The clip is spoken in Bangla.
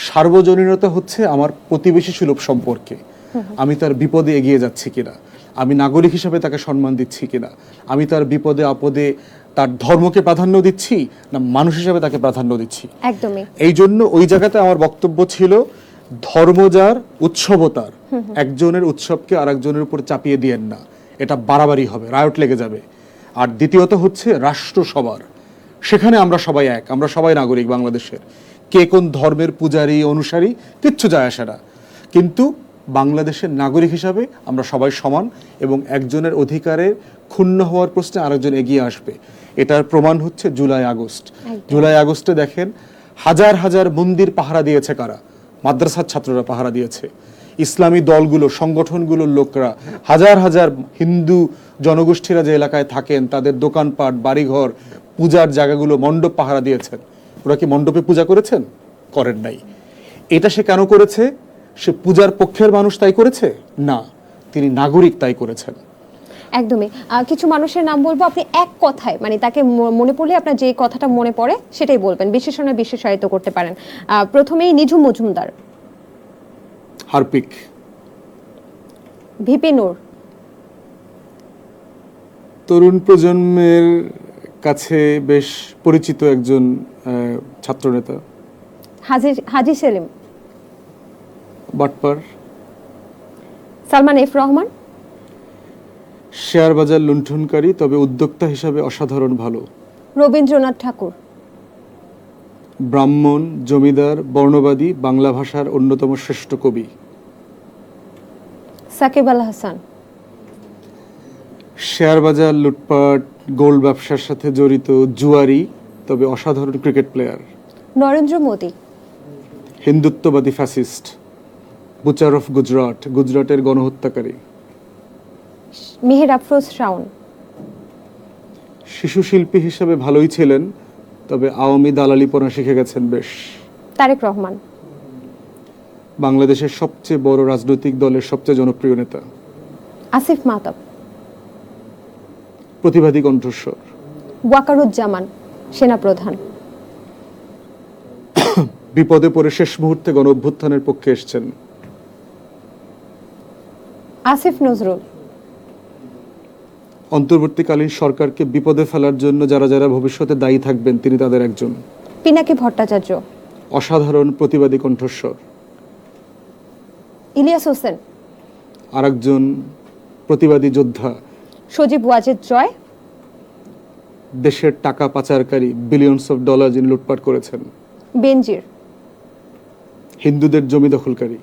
সার্বজনীনতা হচ্ছে আমার প্রতিবেশী সুলভ সম্পর্কে, আমি তার বিপদে এগিয়ে যাচ্ছি কিনা, আমি নাগরিক হিসেবে তাকে সম্মান দিচ্ছি কিনা, আমি তার বিপদে আপদে তার ধর্মকে প্রাধান্য দিচ্ছি না মানুষ হিসেবে তাকে প্রাধান্য দিচ্ছি। একদমই। এই জন্য ওই জায়গাতে আমার বক্তব্য ছিল ধর্ম যার উৎসবতার, একজনের উৎসবকে আরেকজনের উপর চাপিয়ে দিয়েন না, এটা বাড়াবাড়ি হবে, রায়ট লেগে যাবে। আর দ্বিতীয়ত হচ্ছে রাষ্ট্র সবার, সেখানে আমরা সবাই এক, আমরা সবাই নাগরিক বাংলাদেশের, কে কোন ধর্মের পূজারী অনুসারী কিচ্ছু যায় আসে না, কিন্তু বাংলাদেশের নাগরিক হিসাবে আমরা সবাই সমান এবং একজনের অধিকারে ক্ষুণ্ণ হওয়ার প্রশ্নে আরেকজন এগিয়ে আসবে। এটার প্রমাণ হচ্ছে জুলাই আগস্ট। জুলাই আগস্টে দেখেন হাজার হাজার মন্দির পাহারা দিয়েছে কারা? মাদ্রাসার ছাত্ররা পাহারা দিয়েছে, ইসলামী দলগুলো সংগঠনগুলোর লোকরা, হাজার হাজার হিন্দু জনগোষ্ঠীরা যে এলাকায় থাকেন তাদের দোকানপাট বাড়িঘর পূজার জায়গাগুলো মণ্ডপ পাহারা দিয়েছেন। ওরা কি মণ্ডপে পূজা করেছেন? করেন নাই। এটা সে কেন করেছে? সে পূজার পক্ষের মানুষ তাই করেছে না, তিনি নাগরিক তাই করেছেন। একদমই। কিছু মানুষের নাম বলবো, আপনি এক কথায় মানে তাকে মনে পড়লে আপনার যে কথাটা মনে পড়ে সেটাই বলবেন, বিশেষণে বিশেষায়িত করতে পারেন। প্রথমেই নিঝুম মজুমদার। হারপিক। ভিপি নূর। তরুণ প্রজন্মের কাছে বেশ পরিচিত একজন ছাত্রনেতা। হাজি সেলিম। বাটপার। সালমান এফ রহমান। শেয়ার বাজার লুণ্ঠনকারী, তবে উদ্যোক্তা হিসাবে অসাধারণ ভালো। রবীন্দ্রনাথ ঠাকুর। ব্রাহ্মণ, জমিদার, বর্ণবাদী, বাংলা ভাষার অন্যতম শ্রেষ্ঠ কবি। সাকিব আল হাসান। শেয়ার বাজার লুটপাট, গোল্ড ব্যবসার সাথে জড়িত, জুয়ারি, তবে অসাধারণ ক্রিকেট প্লেয়ার। নরেন্দ্র মোদী। হিন্দুত্ববাদী ফ্যাসিস্ট, বুচার অফ গুজরাট, গুজরাটের গণহত্যাকারী। মিহির আফরোজ শাওন। শিশু শিল্পী হিসেবে ভালোই ছিলেন, তবে আওয়ামী দালালিপনা শিখে গেছেন বেশ। তারেক রহমান। বাংলাদেশের সবচেয়ে বড় রাজনৈতিক দলের সবচেয়ে জনপ্রিয় নেতা। আসিফ মাহতাব। প্রতিবাদী কণ্ঠস্বর। ওয়াকারুজ্জামান, সেনাপ্রধান। বিপদে পড়ে শেষ মুহূর্তে গণ অভ্যুত্থানের পক্ষে এসেছেন। আসিফ নজরুল। অন্তর্বর্তীকালীন সরকারকে বিপদে ফেলার জন্য যারা যারা ভবিষ্যতে দায়ী থাকবেন তিনি তাদের একজন। পিনাকি ভট্টাচার্য। অসাধারণ প্রতিবাদী কণ্ঠস্বর। ইলিয়াস হোসেন। আরেকজন প্রতিবাদী যোদ্ধা। সজীব ওয়াজেদ জয়। দেশের টাকা পাচারকারী, বিলিয়নস অফ ডলার যিনি লুটপাট করেছেন। বেনজির। হিন্দুদের জমি দখলকারী।